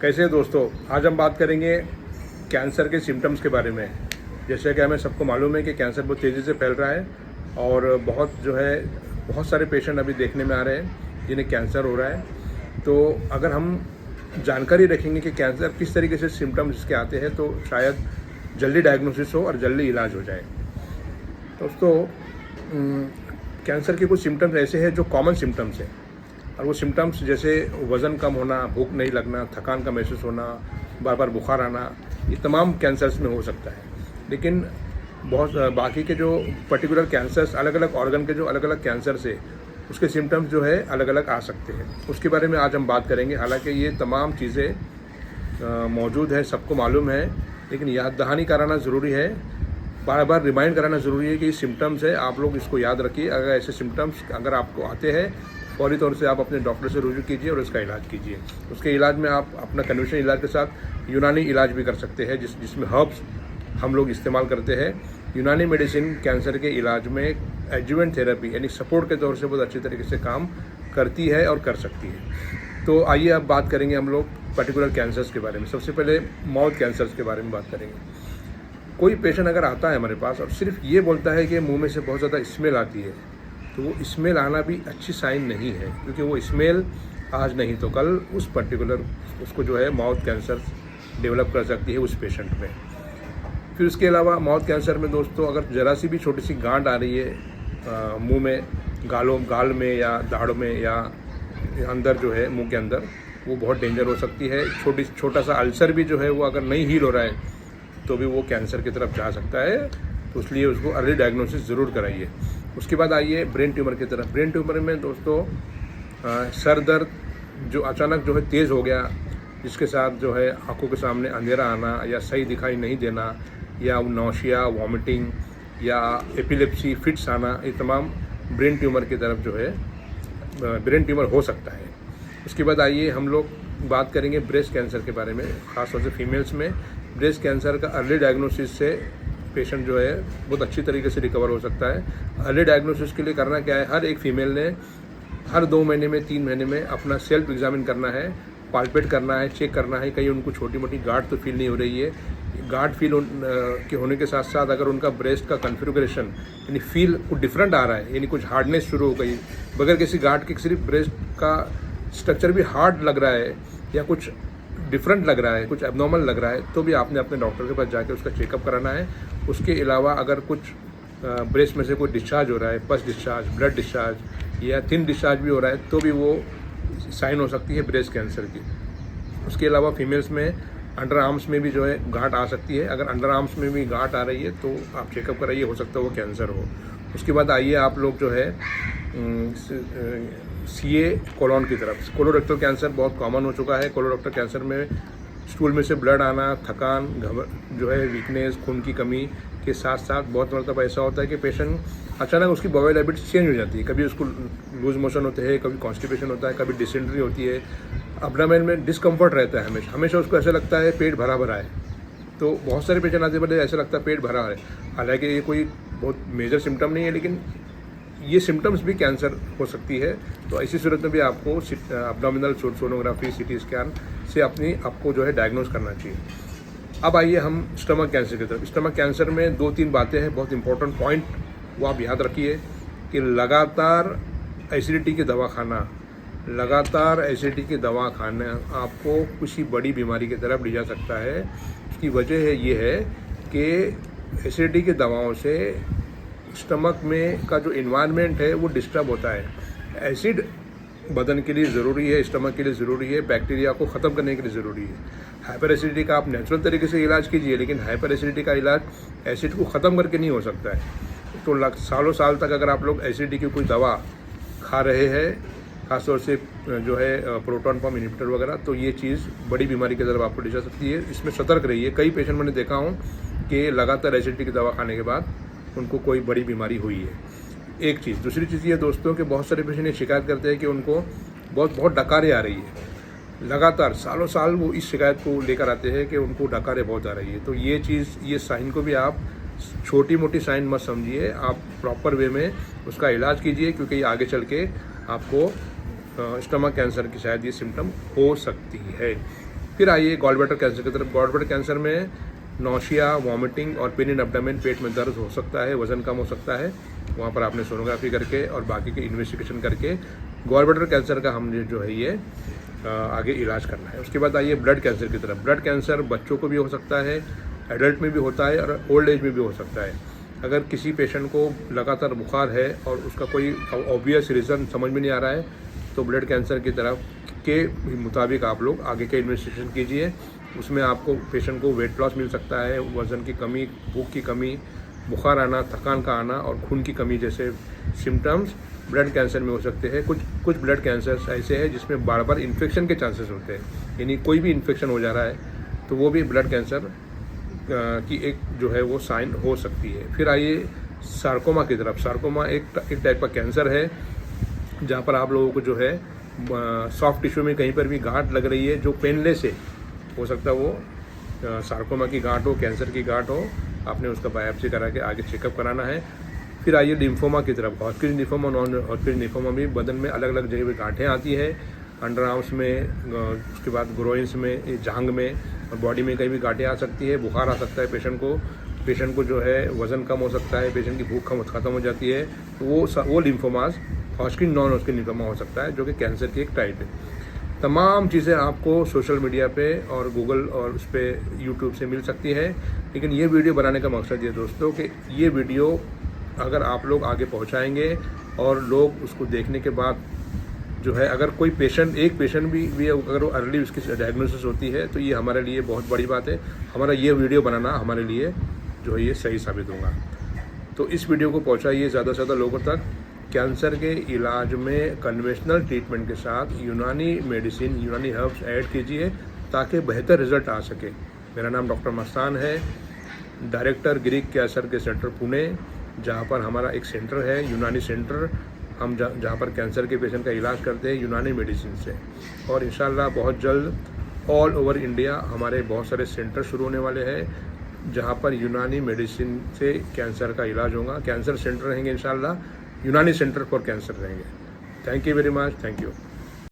कैसे दोस्तों, आज हम बात करेंगे कैंसर के सिम्टम्स के बारे में। जैसे कि हमें सबको मालूम है कि कैंसर बहुत तेज़ी से फैल रहा है और बहुत सारे पेशेंट अभी देखने में आ रहे हैं जिन्हें कैंसर हो रहा है। तो अगर हम जानकारी रखेंगे कि कैंसर किस तरीके से सिम्टम्स इसके आते हैं तो शायद जल्दी डायग्नोसिस हो और जल्दी इलाज हो जाए। दोस्तों, कैंसर के कुछ सिम्टम्स ऐसे हैं जो कॉमन सिम्टम्स हैं और वो सिम्टम्स जैसे वज़न कम होना, भूख नहीं लगना, थकान का महसूस होना, बार बार बुखार आना, ये तमाम कैंसर्स में हो सकता है। लेकिन बहुत बाकी के जो पर्टिकुलर कैंसर्स, अलग अलग ऑर्गन के जो अलग अलग कैंसर्स है उसके सिम्टम्स जो है अलग अलग आ सकते हैं। उसके बारे में आज हम बात करेंगे। हालांकि ये तमाम चीज़ें मौजूद है, सबको मालूम है, लेकिन याद दहानी कराना ज़रूरी है, बार बार रिमाइंड कराना ज़रूरी है कि ये सिम्टम्स है, आप लोग इसको याद रखिए। अगर ऐसे सिम्टम्स अगर आपको आते हैं फौरी तौर से आप अपने डॉक्टर से रुजू कीजिए और इसका इलाज कीजिए। उसके इलाज में आप अपना कन्वेंशनल इलाज के साथ यूनानी इलाज भी कर सकते हैं, जिसमें हर्ब्स हम लोग इस्तेमाल करते हैं। यूनानी मेडिसिन कैंसर के इलाज में एडजुवेंट थेरेपी यानी सपोर्ट के तौर से बहुत अच्छी तरीके से काम करती है और कर सकती है। तो आइए अब बात करेंगे हम लोग पर्टिकुलर कैंसर्स के बारे में। सबसे पहले माउथ कैंसर्स के बारे में बात करेंगे। कोई पेशेंट अगर आता है हमारे पास और सिर्फ ये बोलता है कि मुंह में से बहुत ज़्यादा स्मेल आती है, तो वो स्मेल आना भी अच्छी साइन नहीं है, क्योंकि वो स्मेल आज नहीं तो कल उस पर्टिकुलर उसको जो है माउथ कैंसर डेवलप कर सकती है उस पेशेंट में। फिर उसके अलावा माउथ कैंसर में दोस्तों अगर ज़रा सी भी छोटी सी गांठ आ रही है मुंह में, गाल में या दाढ़ में या अंदर जो है मुंह के अंदर, वो बहुत डेंजर हो सकती है। छोटा सा अल्सर भी जो है वो अगर नहीं हील हो रहा है तो भी वो कैंसर की तरफ जा सकता है, तो इसलिए उसको अर्ली डायग्नोसिस ज़रूर कराइए। उसके बाद आइए ब्रेन ट्यूमर की तरफ। ब्रेन ट्यूमर में दोस्तों सर दर्द जो अचानक जो है तेज़ हो गया, जिसके साथ जो है आंखों के सामने अंधेरा आना या सही दिखाई नहीं देना या नौशिया, वॉमिटिंग या एपिलेप्सी, फिट्स आना, ये तमाम ब्रेन ट्यूमर की तरफ जो है ब्रेन ट्यूमर हो सकता है। उसके बाद आइए हम लोग बात करेंगे ब्रेस्ट कैंसर के बारे में। ख़ासतौर से फीमेल्स में ब्रेस्ट कैंसर का अर्ली डायग्नोसिस से पेशेंट जो है बहुत अच्छी तरीके से रिकवर हो सकता है। अर्ली डायग्नोसिस के लिए करना क्या है, हर एक फीमेल ने हर 2 महीने में 3 महीने में अपना सेल्फ एग्जामिन करना है, पाल्पेट करना है, चेक करना है कहीं उनको छोटी मोटी गांठ तो फील नहीं हो रही है। गांठ फील के होने के साथ साथ अगर उनका ब्रेस्ट का कॉन्फ़िगरेशन यानी फील कुछ डिफरेंट आ रहा है, यानी कुछ हार्डनेस शुरू हो गई बगैर किसी गांठ के, सिर्फ ब्रेस्ट का स्ट्रक्चर भी हार्ड लग रहा है या कुछ डिफरेंट लग रहा है, कुछ एबनॉर्मल लग रहा है, तो भी आपने अपने डॉक्टर के पास जाके उसका चेकअप कराना है। उसके अलावा अगर कुछ ब्रेस्ट में से कोई डिस्चार्ज हो रहा है, पस डिस्चार्ज, ब्लड डिस्चार्ज या थिन डिस्चार्ज भी हो रहा है, तो भी वो साइन हो सकती है ब्रेस्ट कैंसर की। उसके अलावा फीमेल्स में अंडर आर्म्स में भी जो है गांठ आ सकती है। अगर अंडर आर्म्स में भी गांठ आ रही है तो आप चेकअप कराइए, हो सकता है वो कैंसर हो। उसके बाद आइए आप लोग जो है सीए कोलोन की तरफ। कोलोरेक्टल कैंसर बहुत कॉमन हो चुका है। कोलोरेक्टल कैंसर में स्टूल में से ब्लड आना, थकान, जो है वीकनेस, खून की कमी के साथ साथ बहुत मतलब ऐसा होता है कि पेशेंट अचानक उसकी बॉयल हैबिट्स चेंज हो जाती है। कभी उसको लूज मोशन होते हैं, कभी कॉन्स्टिपेशन होता है, कभी डिसेंट्री होती है, अब्डोमेन में डिस्कम्फर्ट रहता है हमेशा उसको ऐसा लगता है पेट भरा भरा है। तो बहुत सारे पेशेंट आते बड़े ऐसा लगता है पेट भरा है। हालांकि ये कोई बहुत मेजर सिम्टम नहीं है, लेकिन ये सिम्टम्स भी कैंसर हो सकती है। तो ऐसी सूरत में भी आपको अब्डोमिनल सोनोग्राफी, सीटी स्कैन से आपको जो है डायग्नोज करना चाहिए। अब आइए हम स्टमक कैंसर की तरफ। स्टमक कैंसर में 2-3 बातें हैं, बहुत इंपॉर्टेंट पॉइंट वो आप याद रखिए कि लगातार एसिडिटी की दवा खाना, लगातार एसिडिटी की दवा खाना आपको किसी बड़ी बीमारी की तरफ ले जा सकता है। उसकी वजह है ये है कि एसिडिटी की दवाओं से स्टमक में का जो इन्वायरमेंट है वो डिस्टर्ब होता है। एसिड बदन के लिए ज़रूरी है, स्टमक के लिए ज़रूरी है, बैक्टीरिया को ख़त्म करने के लिए ज़रूरी है। हाइपर एसिडिटी का आप नेचुरल तरीके से इलाज कीजिए, लेकिन हाइपर एसिडिटी का इलाज एसिड को ख़त्म करके नहीं हो सकता है। तो सालों साल तक अगर आप लोग एसिडिटी की कोई दवा खा रहे हैं, खासतौर से जो है प्रोटॉन पम्प इनहिबिटर वगैरह, तो ये चीज़ बड़ी बीमारी की तरफ आपको ले जा सकती है। इसमें सतर्क रहिए। कई पेशेंट मैंने देखा हूँ कि लगातार एसिडिटी की दवा खाने के बाद उनको कोई बड़ी बीमारी हुई है। एक चीज़। दूसरी चीज़ ये दोस्तों कि बहुत सारे पेशेंट ये शिकायत करते हैं कि उनको बहुत डकारें आ रही है। लगातार सालों साल वो इस शिकायत को लेकर आते हैं कि उनको डकारें बहुत आ रही है। तो ये चीज़, ये साइन को भी आप छोटी मोटी साइन मत समझिए, आप प्रॉपर वे में उसका इलाज कीजिए, क्योंकि ये आगे चल के आपको स्टमक कैंसर की शायद ये सिम्टम हो सकती है। फिर आइए गॉल ब्लैडर कैंसर की तरफ। गॉल ब्लैडर कैंसर में नौशिया, वॉमिटिंग और पेन इन एब्डोमेन, पेट में दर्द हो सकता है, वजन कम हो सकता है। वहाँ पर आपने सोनोग्राफी करके और बाकी के इन्वेस्टिगेशन करके गॉल ब्लैडर कैंसर का हमने जो है ये आगे इलाज करना है। उसके बाद आइए ब्लड कैंसर की तरफ। ब्लड कैंसर बच्चों को भी हो सकता है, एडल्ट में भी होता है और ओल्ड एज में भी हो सकता है। अगर किसी पेशेंट को लगातार बुखार है और उसका कोई ऑब्वियस रीज़न समझ में नहीं आ रहा है तो ब्लड कैंसर की तरफ के मुताबिक आप लोग आगे के इन्वेस्टिगेशन कीजिए। उसमें आपको पेशेंट को वेट लॉस मिल सकता है, वज़न की कमी, भूख की कमी, बुखार आना, थकान का आना और खून की कमी जैसे सिम्टम्स ब्लड कैंसर में हो सकते हैं। कुछ ब्लड कैंसर्स ऐसे हैं जिसमें बार बार इन्फेक्शन के चांसेस होते हैं, यानी कोई भी इन्फेक्शन हो जा रहा है तो वो भी ब्लड कैंसर की एक जो है वो साइन हो सकती है। फिर आइए सार्कोमा की तरफ। सार्कोमा एक टाइप का कैंसर है जहाँ पर आप लोगों को जो है सॉफ्ट टिश्यू में कहीं पर भी गांठ लग रही है जो पेनलेस है, हो सकता है वो सार्कोमा की गांठ हो, कैंसर की गांठ हो। आपने उसका बायोप्सी करा के आगे चेकअप कराना है। फिर आइए लिम्फोमा की तरफ। हॉटकिन लिम्फोमा, नॉन हॉटकिन लिम्फोमा भी बदन में अलग अलग जगह पे गांठें आती है, अंडर आर्म्स में, उसके बाद ग्रोइंस में, जांघ में और बॉडी में कहीं भी गांठें आ सकती है। बुखार आ सकता है पेशेंट को जो है वज़न कम हो सकता है, पेशेंट की भूख खत्म हो जाती है। तो वो लिम्फोमास हॉटकिन, नॉन हॉटकिन लिम्फोमा हो सकता है जो कि कैंसर की एक टाइप है। तमाम चीज़ें आपको सोशल मीडिया पे और गूगल और उस पर यूट्यूब से मिल सकती है, लेकिन ये वीडियो बनाने का मकसद ये दोस्तों कि ये वीडियो अगर आप लोग आगे पहुंचाएंगे और लोग उसको देखने के बाद जो है अगर कोई एक पेशेंट भी अगर वो अर्ली उसकी डायग्नोसिस होती है तो ये हमारे लिए बहुत बड़ी बात है। हमारा ये वीडियो बनाना हमारे लिए जो है ये सही साबित होगा। तो इस वीडियो को पहुंचाइए ज़्यादा से ज़्यादा लोगों तक। कैंसर के इलाज में कन्वेंशनल ट्रीटमेंट के साथ यूनानी मेडिसिन, यूनानी हर्ब्स ऐड कीजिए ताकि बेहतर रिजल्ट आ सके। मेरा नाम डॉक्टर मस्तान है, डायरेक्टर ग्रीक कैंसर के सेंटर पुणे, जहाँ पर हमारा एक सेंटर है यूनानी सेंटर। हम जहाँ पर कैंसर के पेशेंट का इलाज करते हैं यूनानी मेडिसिन से। और इंशाल्लाह बहुत जल्द ऑल ओवर इंडिया हमारे बहुत सारे सेंटर शुरू होने वाले हैं जहाँ पर यूनानी मेडिसिन से कैंसर का इलाज होगा। कैंसर सेंटर रहेंगे इंशाल्लाह, यूनानी सेंटर फॉर कैंसर रहेंगे। Thank you very much, thank you.